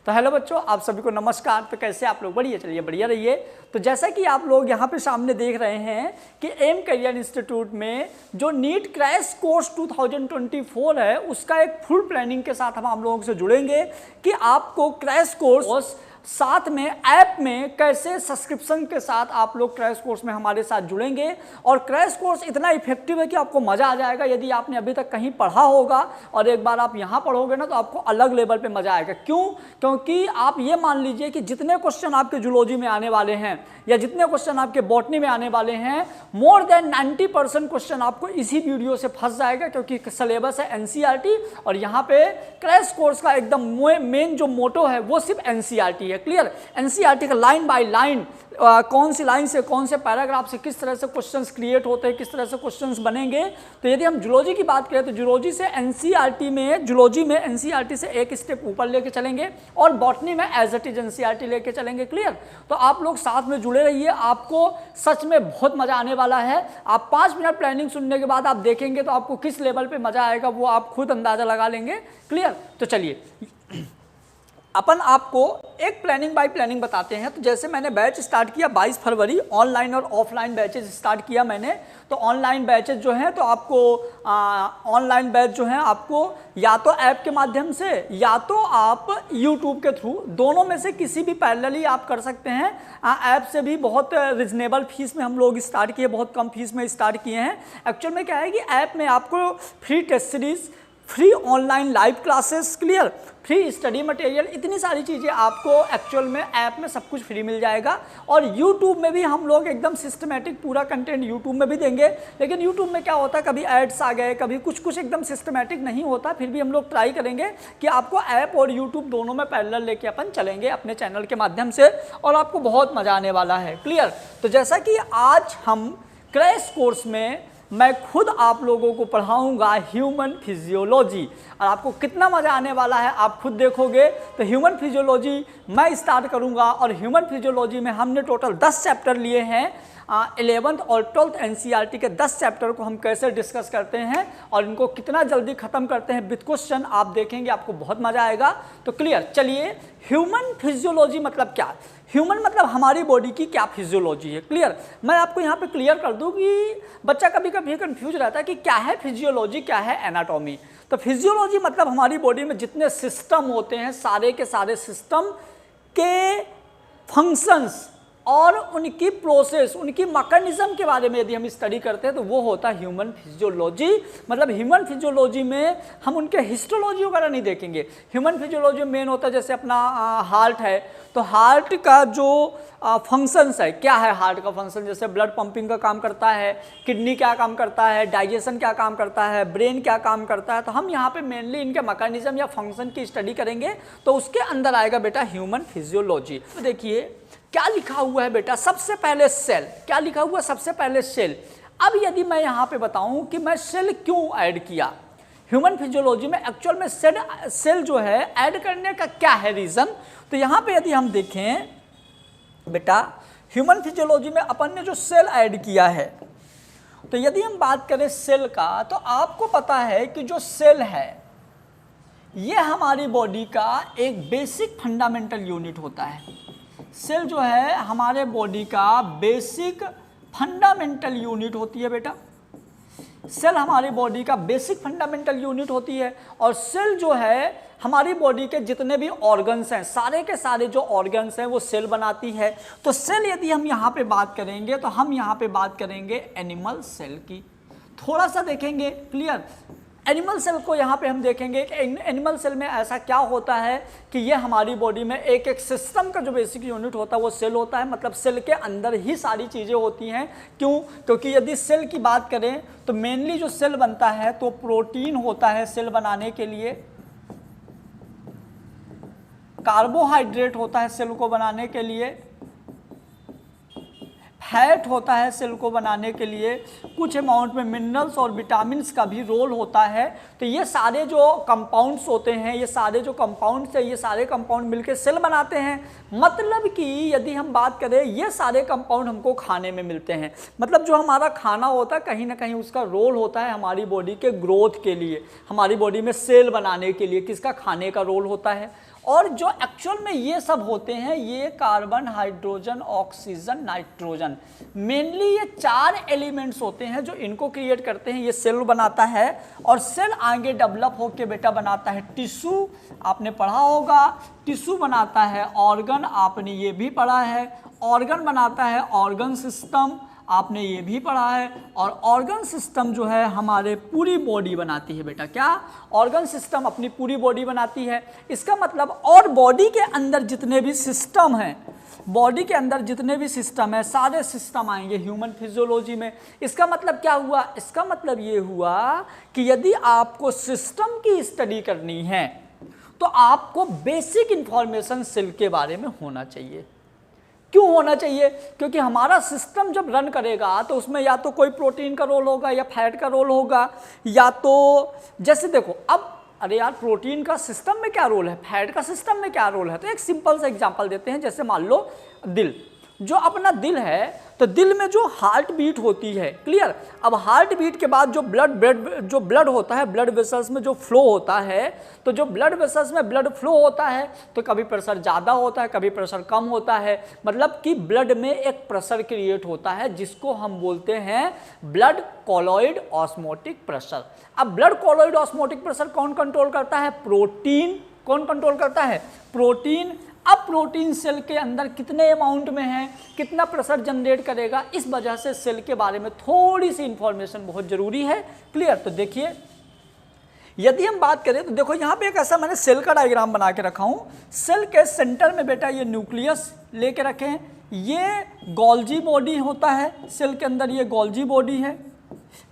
तो हेलो बच्चों, आप सभी को नमस्कार। तो कैसे आप लोग? बढ़िया, चलिए बढ़िया रहिए। तो जैसा कि आप लोग यहाँ पे सामने देख रहे हैं कि एम करियर इंस्टीट्यूट में जो नीट क्रैश कोर्स 2024 है उसका एक फुल प्लानिंग के साथ हम आप लोगों से जुड़ेंगे कि आपको क्रैश कोर्स साथ में ऐप में कैसे सब्सक्रिप्शन के साथ आप लोग क्रैश कोर्स में हमारे साथ जुड़ेंगे। और क्रैश कोर्स इतना इफेक्टिव है कि आपको मज़ा आ जाएगा। यदि आपने अभी तक कहीं पढ़ा होगा और एक बार आप यहाँ पढ़ोगे ना तो आपको अलग लेवल पे मज़ा आएगा। क्यों? क्योंकि आप ये मान लीजिए कि जितने क्वेश्चन आपके जूलॉजी में आने वाले हैं या जितने क्वेश्चन आपके बॉटनी में आने वाले हैं, मोर देन 90% क्वेश्चन आपको इसी वीडियो से फंस जाएगा। क्योंकि सिलेबस है एनसीईआरटी और यहाँ पे क्रैश कोर्स का एकदम मेन जो मोटो है वो सिर्फ एनसीईआरटी है। क्लियर? एनसीईआरटी का लाइन बाय लाइन कौन सी लाइन से कौन से पैराग्राफ से किस तरह से क्वेश्चंस क्रिएट होते हैं, किस तरह से क्वेश्चंस बनेंगे। तो यदि हम जूलॉजी की बात करें तो जूलॉजी से एनसीईआरटी में जूलॉजी में एनसीईआरटी से एक स्टेप ऊपर लेके चलेंगे और बॉटनी में एज इट इज एनसीईआरटी लेके चलेंगे। क्लियर? तो आप लोग साथ में जुड़े रहिए, आपको सच में बहुत मजा आने वाला है। आप 5 मिनट प्लानिंग सुनने के बाद आप देखेंगे तो आपको किस लेवल पे मजा आएगा वो आप खुद अंदाजा लगा लेंगे। क्लियर? तो चलिए अपन आपको एक प्लानिंग बाय प्लानिंग बताते हैं। तो जैसे मैंने बैच स्टार्ट किया 22 फरवरी, ऑनलाइन और ऑफलाइन बैचेज स्टार्ट किया मैंने। तो ऑनलाइन बैचेज जो हैं तो आपको ऑनलाइन बैच जो हैं आपको या तो ऐप के माध्यम से या तो आप यूट्यूब के थ्रू, दोनों में से किसी भी पैरेलली आप कर सकते हैं। ऐप से भी बहुत रिजनेबल फीस में हम लोग स्टार्ट किए, बहुत कम फीस में स्टार्ट किए हैं। एक्चुअल में क्या है कि ऐप में आपको free test series, free online live classes, clear, free study material, इतनी सारी चीज़ें आपको एक्चुअल में ऐप में सब कुछ फ्री मिल जाएगा। और यूट्यूब में भी हम लोग एकदम सिस्टमेटिक पूरा कंटेंट यूट्यूब में भी देंगे। लेकिन यूट्यूब में क्या होता है, कभी एड्स आ गए, कभी कुछ एकदम सिस्टमेटिक नहीं होता। फिर भी हम लोग ट्राई करेंगे कि आपको ऐप और यूट्यूब दोनों में पैरेलल लेके अपन चलेंगे अपने चैनल के माध्यम से और आपको बहुत मज़ा आने वाला है। क्लियर? तो जैसा कि आज हम क्रैश कोर्स में मैं खुद आप लोगों को पढ़ाऊंगा ह्यूमन फिजियोलॉजी और आपको कितना मज़ा आने वाला है आप खुद देखोगे। तो ह्यूमन फिजियोलॉजी मैं स्टार्ट करूंगा और ह्यूमन फिजियोलॉजी में हमने टोटल 10 चैप्टर लिए हैं। 11th और 12th एनसीईआरटी के 10 चैप्टर को हम कैसे डिस्कस करते हैं और इनको कितना जल्दी ख़त्म करते हैं विद क्वेश्चन, आप देखेंगे आपको बहुत मज़ा आएगा। तो क्लियर? चलिए, ह्यूमन फिजियोलॉजी मतलब क्या? ह्यूमन मतलब हमारी बॉडी की क्या फिजियोलॉजी है। क्लियर? मैं आपको यहाँ पे क्लियर कर दूँ कि बच्चा कभी कभी कंफ्यूज रहता है कि क्या है फिजियोलॉजी, क्या है एनाटॉमी। तो फिजियोलॉजी मतलब हमारी बॉडी में जितने सिस्टम होते हैं, सारे के सारे सिस्टम के फंक्शंस और उनकी प्रोसेस, उनकी मैकेनिज्म के बारे में यदि हम स्टडी करते हैं तो वो होता है ह्यूमन फिजियोलॉजी। मतलब ह्यूमन फिजियोलॉजी में हम उनके हिस्टोलॉजी वगैरह नहीं देखेंगे। ह्यूमन फिजियोलॉजी में मेन होता है जैसे अपना हार्ट है, तो हार्ट का जो फंक्शंस है, क्या है हार्ट का फंक्शन, जैसे ब्लड पंपिंग का काम करता है, किडनी क्या काम करता है, डाइजेशन क्या काम करता है, ब्रेन क्या काम करता है। तो हम यहाँ पे मेनली इनके मैकेनिज्म या फंक्शन की स्टडी करेंगे। तो उसके अंदर आएगा बेटा ह्यूमन फिजियोलॉजी। तो देखिए क्या लिखा हुआ है बेटा, सबसे पहले सेल। क्या लिखा हुआ है? सबसे पहले सेल। अब यदि मैं यहाँ पे बताऊं कि मैं सेल क्यों ऐड किया ह्यूमन फिजियोलॉजी में, एक्चुअल में सेल जो है ऐड करने का क्या है रीज़न। तो यहाँ पे यदि हम देखें बेटा, ह्यूमन फिजियोलॉजी में अपन ने जो सेल ऐड किया है, तो यदि हम बात करें सेल का, तो आपको पता है कि जो सेल है ये हमारी बॉडी का एक बेसिक फंडामेंटल यूनिट होता है। सेल जो है हमारे बॉडी का बेसिक फंडामेंटल यूनिट होती है बेटा। सेल हमारी बॉडी का बेसिक फंडामेंटल यूनिट होती है। और सेल जो है हमारी बॉडी के जितने भी ऑर्गन्स हैं, सारे के सारे जो ऑर्गन्स हैं वो सेल बनाती है। तो सेल यदि हम यहाँ पे बात करेंगे तो हम यहाँ पे बात करेंगे एनिमल सेल की। थोड़ा सा देखेंगे। क्लियर? एनिमल सेल को यहाँ पे हम देखेंगे कि एनिमल सेल में ऐसा क्या होता है कि ये हमारी बॉडी में एक एक सिस्टम का जो बेसिक यूनिट होता है वो सेल होता है। मतलब सेल के अंदर ही सारी चीज़ें होती हैं। क्यों? क्योंकि यदि सेल की बात करें तो मेनली जो सेल बनता है तो प्रोटीन होता है सेल बनाने के लिए, कार्बोहाइड्रेट होता है सेल को बनाने के लिए, फैट होता है सेल को बनाने के लिए, कुछ अमाउंट में मिनरल्स और विटामिन्स का भी रोल होता है। तो ये सारे जो कंपाउंड्स होते हैं, ये सारे जो कंपाउंड्स हैं, ये सारे कंपाउंड मिलके सेल बनाते हैं। मतलब कि यदि हम बात करें, ये सारे कंपाउंड हमको खाने में मिलते हैं। मतलब जो हमारा खाना होता है कहीं ना कहीं उसका रोल होता है हमारी बॉडी के ग्रोथ के लिए, हमारी बॉडी में सेल बनाने के लिए, किसका? खाने का रोल होता है। और जो एक्चुअल में ये सब होते हैं, ये carbon, hydrogen, oxygen, nitrogen, mainly ये 4 एलिमेंट्स होते हैं जो इनको क्रिएट करते हैं। ये सेल बनाता है और सेल आगे डेवलप होके बेटा बनाता है टिश्यू, आपने पढ़ा होगा। टिश्यू बनाता है ऑर्गन, आपने ये भी पढ़ा है। ऑर्गन बनाता है ऑर्गन सिस्टम, आपने ये भी पढ़ा है। और ऑर्गन सिस्टम जो है हमारे पूरी बॉडी बनाती है बेटा। क्या? ऑर्गन सिस्टम अपनी पूरी बॉडी बनाती है। इसका मतलब और बॉडी के अंदर जितने भी सिस्टम हैं, बॉडी के अंदर जितने भी सिस्टम है, सारे सिस्टम आएंगे ह्यूमन फिजियोलॉजी में। इसका मतलब क्या हुआ? इसका मतलब ये हुआ कि यदि आपको सिस्टम की स्टडी करनी है तो आपको बेसिक इंफॉर्मेशन सेल के बारे में होना चाहिए। क्यों होना चाहिए? क्योंकि हमारा सिस्टम जब रन करेगा तो उसमें या तो कोई प्रोटीन का रोल होगा या फैट का रोल होगा, या तो जैसे देखो अब, अरे यार प्रोटीन का सिस्टम में क्या रोल है, फैट का सिस्टम में क्या रोल है। तो एक सिंपल सा एग्जांपल देते हैं। जैसे मान लो दिल, जो अपना दिल है, तो दिल में जो हार्ट बीट होती है, क्लियर। अब हार्ट बीट के बाद जो ब्लड होता है, ब्लड वेसल्स में जो फ्लो होता है, तो जो ब्लड वेसल्स में ब्लड फ्लो होता है तो कभी प्रेशर ज़्यादा होता है, कभी प्रेशर कम होता है। मतलब कि ब्लड में एक प्रेशर क्रिएट होता है जिसको हम बोलते हैं ब्लड कॉलॉइड ऑस्मोटिक प्रेशर। अब ब्लड कॉलॉइड ऑस्मोटिक प्रेशर कौन कंट्रोल करता है? प्रोटीन। कौन कंट्रोल करता है? प्रोटीन। अब प्रोटीन सेल के अंदर कितने अमाउंट में है, कितना प्रेशर जनरेट करेगा, इस वजह से सेल के बारे में थोड़ी सी इंफॉर्मेशन बहुत जरूरी है। क्लियर? तो देखिए, यदि हम बात करें तो देखो यहाँ पे एक ऐसा मैंने सेल का डायग्राम बना के रखा हूँ। सेल के सेंटर में बेटा ये न्यूक्लियस लेके रखे हैं, ये गोल्जी बॉडी होता है सेल के अंदर, ये गोल्जी बॉडी है।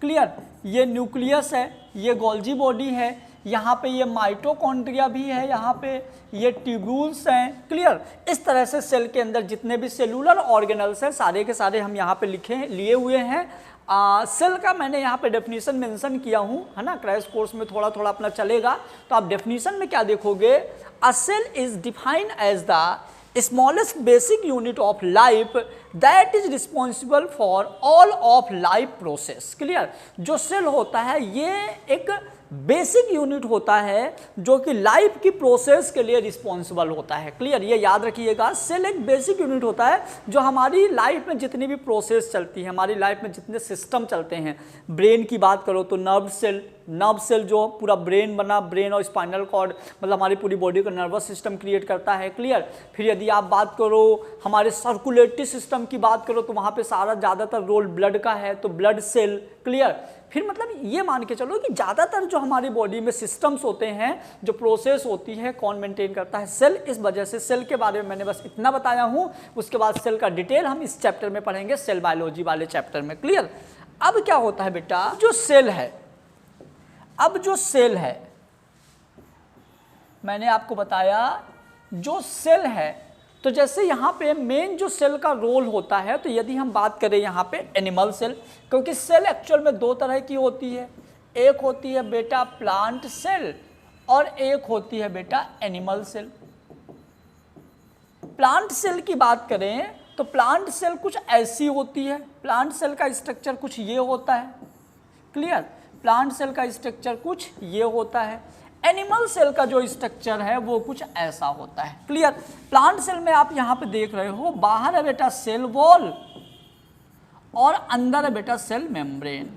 क्लियर? ये न्यूक्लियस है, ये गोल्जी बॉडी है, यहाँ पे ये माइटोकॉन्ड्रिया भी है, यहाँ पे ये ट्यूब्यूल्स हैं। क्लियर? इस तरह से सेल के अंदर जितने भी सेलुलर ऑर्गेनल्स हैं सारे के सारे हम यहाँ पे लिए हुए हैं। सेल का मैंने यहाँ पे डेफिनेशन मेंशन किया हूँ, है ना। क्रैश कोर्स में थोड़ा थोड़ा अपना चलेगा, तो आप डेफिनेशन में क्या देखोगे? A cell is defined as the smallest basic unit of life that is responsible for all of life process। Clear? जो सेल होता है ये एक बेसिक यूनिट होता है जो कि लाइफ की प्रोसेस के लिए रिस्पॉन्सिबल होता है। क्लियर? ये याद रखिएगा, सेल एक बेसिक यूनिट होता है जो हमारी लाइफ में जितनी भी प्रोसेस चलती है, हमारी लाइफ में जितने सिस्टम चलते हैं। ब्रेन की बात करो तो नर्व सेल जो पूरा ब्रेन बना, ब्रेन और स्पाइनल कॉर्ड, मतलब हमारी पूरी बॉडी का नर्वस सिस्टम क्रिएट करता है। क्लियर? फिर यदि आप बात करो हमारे सर्कुलेटरी सिस्टम की बात करो तो वहाँ पे सारा ज़्यादातर रोल ब्लड का है, तो ब्लड सेल। क्लियर? फिर मतलब ये मान के चलो कि ज़्यादातर जो हमारी बॉडी में सिस्टम्स होते हैं, जो प्रोसेस होती है, कौन मेंटेन करता है? सेल। इस वजह से सेल के बारे में मैंने बस इतना बताया हूँ। उसके बाद सेल का डिटेल हम इस चैप्टर में पढ़ेंगे, सेल बायोलॉजी वाले चैप्टर में। क्लियर? अब क्या होता है बेटा, जो सेल है, अब जो सेल है मैंने आपको बताया, जो सेल है, तो जैसे यहाँ पे मेन जो सेल का रोल होता है, तो यदि हम बात करें यहाँ पे एनिमल सेल, क्योंकि सेल एक्चुअल में 2 तरह की होती है। एक होती है बेटा प्लांट सेल और एक होती है बेटा एनिमल सेल। प्लांट सेल की बात करें तो प्लांट सेल कुछ ऐसी होती है, प्लांट सेल का स्ट्रक्चर कुछ ये होता है। क्लियर? प्लांट सेल का स्ट्रक्चर कुछ ये होता है। एनिमल सेल का जो स्ट्रक्चर है वो कुछ ऐसा होता है। क्लियर? प्लांट सेल में आप यहाँ पे देख रहे हो, बाहर है बेटा सेल वॉल और अंदर है बेटा सेल मेम्ब्रेन।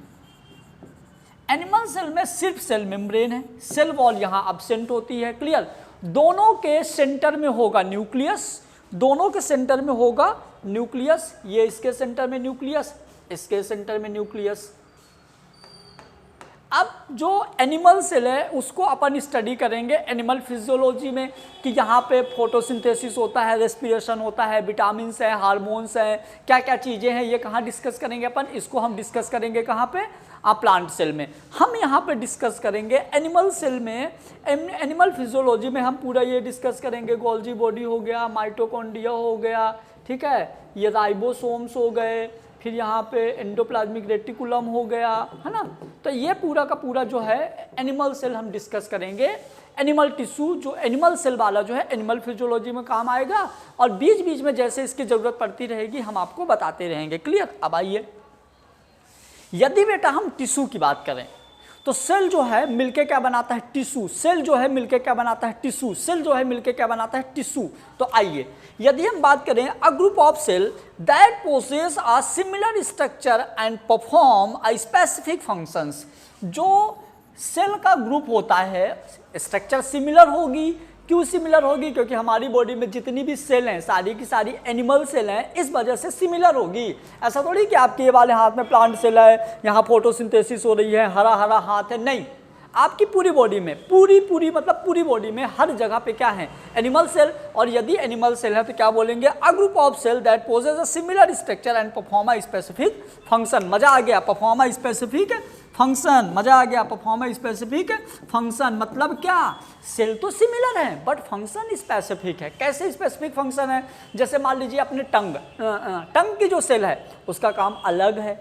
एनिमल सेल में सिर्फ सेल मेम्ब्रेन है, सेल वॉल यहाँ अब्सेंट होती है। क्लियर? दोनों के सेंटर में होगा न्यूक्लियस, दोनों के सेंटर में होगा न्यूक्लियस। ये इसके सेंटर में न्यूक्लियस, इसके सेंटर में न्यूक्लियस। अब जो एनिमल सेल है उसको अपन स्टडी करेंगे एनिमल फिजियोलॉजी में, कि यहाँ पे फोटोसिंथेसिस होता है, रेस्पिरेशन होता है, विटामिन्स हैं, हार्मोन्स हैं, क्या क्या चीज़ें हैं, ये कहाँ डिस्कस करेंगे अपन? इसको हम डिस्कस करेंगे कहाँ पे? प्लांट सेल में। हम यहाँ पे डिस्कस करेंगे एनिमल सेल में, एनिमल फिजियोलॉजी में हम पूरा ये डिस्कस करेंगे। गोल्जी बॉडी हो गया, माइटोकॉन्ड्रिया हो गया, ठीक है, ये राइबोसोम्स हो गए, फिर यहाँ पे एंडोप्लाज्मिक रेटिकुलम हो गया, है ना। तो ये पूरा का पूरा जो है एनिमल सेल हम डिस्कस करेंगे। एनिमल टिश्यू जो एनिमल सेल वाला जो है एनिमल फिजियोलॉजी में काम आएगा, और बीच बीच में जैसे इसकी ज़रूरत पड़ती रहेगी हम आपको बताते रहेंगे। क्लियर? अब आइए, यदि बेटा हम टिश्यू की बात करें तो सेल जो है मिलके क्या बनाता है, टिश्यू। सेल जो है मिलके क्या बनाता है, टिश्यू। सेल जो है मिलके क्या बनाता है, टिश्यू। तो आइए यदि हम बात करें a group of cell that possess a similar structure and perform a specific functions, जो सेल का ग्रुप होता है स्ट्रक्चर सिमिलर होगी। क्यों सिमिलर होगी? क्योंकि हमारी बॉडी में जितनी भी सेल हैं सारी की सारी एनिमल सेल हैं, इस वजह से सिमिलर होगी। ऐसा थोड़ी कि आपके ये वाले हाथ में प्लांट सेल है, यहाँ फोटोसिंथेसिस हो रही है, हरा हरा हाथ है, नहीं। आपकी पूरी बॉडी में पूरी मतलब पूरी बॉडी में हर जगह पे क्या है, एनिमल सेल। और यदि एनिमल सेल है तो क्या बोलेंगे, a group of cell that possess a similar structure and perform a specific function. मजा आ गया, परफॉर्म अ स्पेसिफिक फंक्शन, मजा आ गया, परफॉर्म अ स्पेसिफिक फंक्शन। मतलब क्या, सेल तो सिमिलर है बट फंक्शन स्पेसिफिक है। कैसे स्पेसिफिक फंक्शन है? जैसे मान लीजिए अपने टंग की जो सेल है उसका काम अलग है,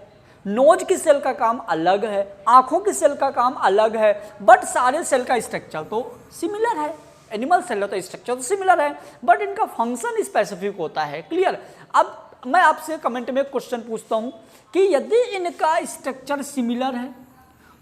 नोज की सेल का काम अलग है, आंखों की सेल का काम अलग है, बट सारे सेल का स्ट्रक्चर तो सिमिलर है। एनिमल सेल है तो स्ट्रक्चर तो सिमिलर है बट इनका फंक्शन स्पेसिफिक होता है। क्लियर? अब मैं आपसे कमेंट में क्वेश्चन पूछता हूं कि यदि इनका स्ट्रक्चर सिमिलर है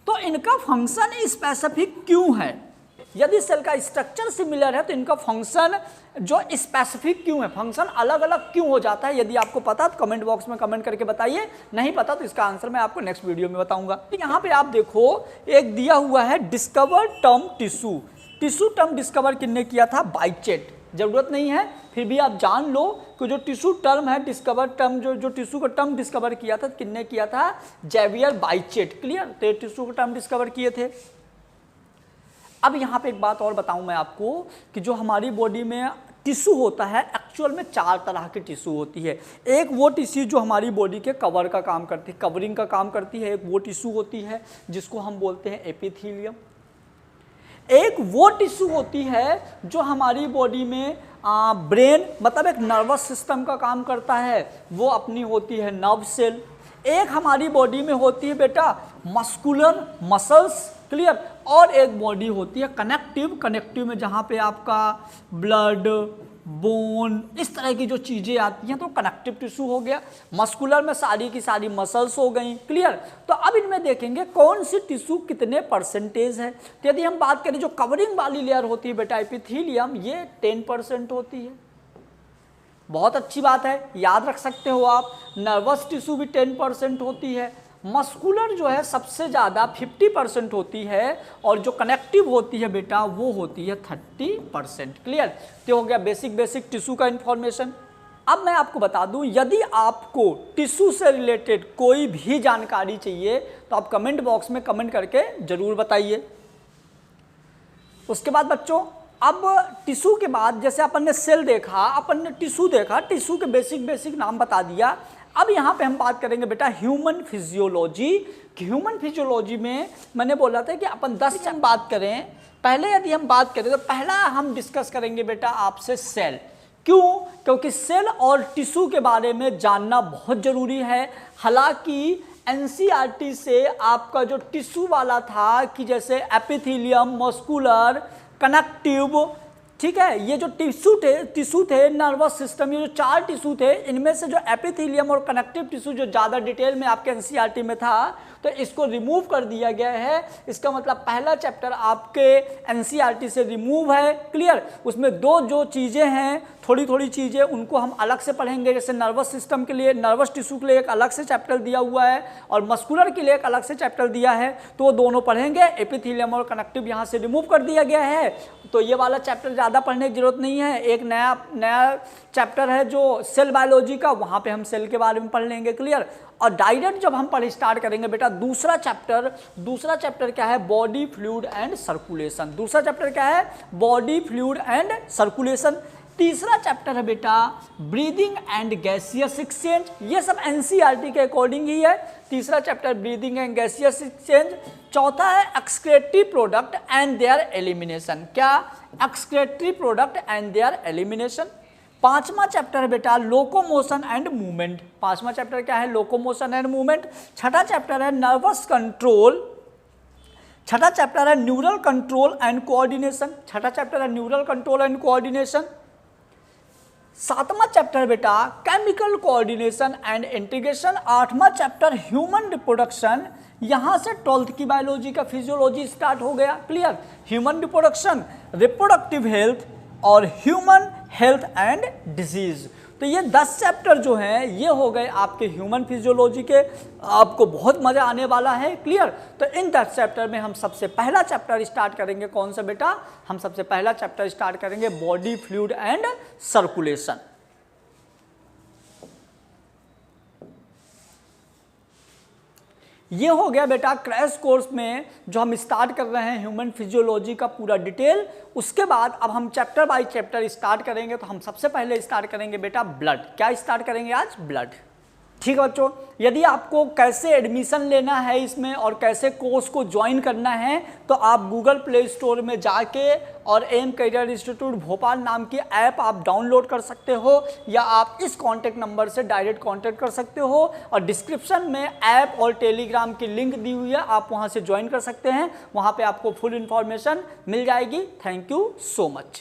तो इनका फंक्शन स्पेसिफिक क्यों है? यदि सेल का स्ट्रक्चर सिमिलर है तो इनका फंक्शन जो स्पेसिफिक क्यों है, फंक्शन अलग अलग क्यों हो जाता है? यदि आपको पता तो कमेंट बॉक्स में कमेंट करके बताइए, नहीं पता तो इसका आंसर मैं आपको नेक्स्ट वीडियो में बताऊंगा। यहाँ पे आप देखो एक दिया हुआ है discover term tissue. Tissue term discover किसने किया था? बाइचेट। जरूरत नहीं है फिर भी आप जान लो कि जो टिश्यू टर्म है डिस्कवर टर्म, जो टिश्यू का टर्म डिस्कवर किया था किसने किया था? जेवियर बाइचेट। क्लियर? तो टिश्यू का टर्म डिस्कवर किए थे। अब यहाँ पे एक बात और बताऊं मैं आपको कि जो हमारी बॉडी में टिश्यू होता है एक्चुअल में 4 तरह की टिश्यू होती है। एक वो टिश्यू जो हमारी बॉडी के कवर का काम करती है, कवरिंग का काम करती है, एक वो टिश्यू होती है जिसको हम बोलते हैं एपिथेलियम। एक वो टिश्यू होती है जो हमारी बॉडी में ब्रेन मतलब एक नर्वस सिस्टम का काम करता है, वो अपनी होती है नर्व सेल। एक हमारी बॉडी में होती है बेटा मस्कुलर मसल्स। क्लियर? और एक बॉडी होती है कनेक्टिव। कनेक्टिव में जहाँ पे आपका ब्लड, बोन, इस तरह की जो चीज़ें आती हैं तो कनेक्टिव टिश्यू हो गया। मस्कुलर में सारी की सारी मसल्स हो गई। क्लियर? तो अब इनमें देखेंगे कौन सी टिश्यू कितने परसेंटेज है। तो यदि हम बात करें जो कवरिंग वाली लेयर होती है बेटा एपिथेलियम, ये 10% होती है। बहुत अच्छी बात है, याद रख सकते हो आप। नर्वस टिश्यू भी 10% होती है। मस्कुलर जो है सबसे ज़्यादा 50% होती है और जो कनेक्टिव होती है बेटा वो होती है 30%। क्लियर? तो हो गया बेसिक टिश्यू का इंफॉर्मेशन। अब मैं आपको बता दूं, यदि आपको टिश्यू से रिलेटेड कोई भी जानकारी चाहिए तो आप कमेंट बॉक्स में कमेंट करके ज़रूर बताइए। उसके बाद बच्चों, अब टिश्यू के बाद जैसे अपन ने सेल देखा, अपन ने टिश्यू देखा, टिश्यू के बेसिक नाम बता दिया। अब यहाँ पे हम बात करेंगे बेटा ह्यूमन फिजियोलॉजी। ह्यूमन फिजियोलॉजी में मैंने बोला था कि अपन 10 बात करें। पहले यदि हम बात करें तो पहला हम डिस्कस करेंगे बेटा आपसे सेल। क्यों? क्योंकि सेल और टिश्यू के बारे में जानना बहुत ज़रूरी है। हालांकि एनसीईआरटी से आपका जो टिश्यू वाला था कि जैसे एपिथेलियम, मस्कुलर, कनेक्टिव, ठीक है, ये जो टिश्यू थे नर्वस सिस्टम, ये जो 4 टिश्यू थे, इनमें से जो एपिथेलियम और कनेक्टिव टिश्यू जो ज़्यादा डिटेल में आपके एनसीईआरटी में था तो इसको रिमूव कर दिया गया है। इसका मतलब पहला चैप्टर आपके एनसीईआरटी से रिमूव है। क्लियर? उसमें जो चीज़ें हैं, थोड़ी चीज़ें, उनको हम अलग से पढ़ेंगे। जैसे नर्वस सिस्टम के लिए, नर्वस टिश्यू के लिए एक अलग से चैप्टर दिया हुआ है और मस्कुलर के लिए एक अलग से चैप्टर दिया है, तो वो दोनों पढ़ेंगे। एपिथेलियम और कनेक्टिव यहाँ से रिमूव कर दिया गया है, तो ये वाला चैप्टर ज़्यादा पढ़ने की जरूरत नहीं है। एक नया चैप्टर है जो सेल बायोलॉजी का, वहाँ पे हम सेल के बारे में पढ़ लेंगे। क्लियर? और डायरेक्ट जब हम पढ़ स्टार्ट करेंगे बेटा दूसरा चैप्टर क्या है? Body fluid and circulation. दूसरा चैप्टर क्या है? Body fluid and circulation. तीसरा चैप्टर है बेटा ब्रीदिंग एंड गैसियस एक्सचेंज। ये सब एनसीईआरटी के अकॉर्डिंग ही है। तीसरा chapter breathing and gaseous exchange. चौथा है excretory product and their elimination. क्या? Excretory product and their elimination. पांचवा चैप्टर है बेटा लोकोमोशन एंड मूवमेंट। पांचवा चैप्टर क्या है? Locomotion and movement. छठा चैप्टर है नर्वस कंट्रोल। छठा चैप्टर है न्यूरल कंट्रोल एंड कोऑर्डिनेशन। छठा चैप्टर है न्यूरल कंट्रोल एंड कोऑर्डिनेशन। 7वां चैप्टर बेटा केमिकल कोऑर्डिनेशन एंड इंटीग्रेशन, 8वां चैप्टर ह्यूमन रिप्रोडक्शन। यहां से 12th की बायोलॉजी का फिजियोलॉजी स्टार्ट हो गया। Clear, human reproduction, reproductive health और ह्यूमन हेल्थ एंड डिजीज। तो ये 10 चैप्टर जो हैं ये हो गए आपके ह्यूमन फिजियोलॉजी के, आपको बहुत मजा आने वाला है। क्लियर, तो इन 10 चैप्टर में हम सबसे पहला चैप्टर स्टार्ट करेंगे। कौन सा बेटा? हम सबसे पहला चैप्टर स्टार्ट करेंगे बॉडी फ्लूइड एंड सर्कुलेशन। ये हो गया बेटा क्रैश कोर्स में जो हम स्टार्ट कर रहे हैं ह्यूमन फिजियोलॉजी का पूरा डिटेल। उसके बाद अब हम चैप्टर बाय चैप्टर स्टार्ट करेंगे। तो हम सबसे पहले स्टार्ट करेंगे बेटा ब्लड। क्या स्टार्ट करेंगे आज? ब्लड। ठीक है बच्चों, यदि आपको कैसे एडमिशन लेना है इसमें और कैसे कोर्स को ज्वाइन करना है तो आप गूगल प्ले स्टोर में जाके और एम करियर इंस्टीट्यूट भोपाल नाम की ऐप आप डाउनलोड कर सकते हो, या आप इस कॉन्टैक्ट नंबर से डायरेक्ट कॉन्टैक्ट कर सकते हो। और डिस्क्रिप्शन में ऐप और टेलीग्राम की लिंक दी हुई है, आप वहाँ से ज्वाइन कर सकते हैं। वहाँ पर आपको फुल इन्फॉर्मेशन मिल जाएगी। Thank you so much.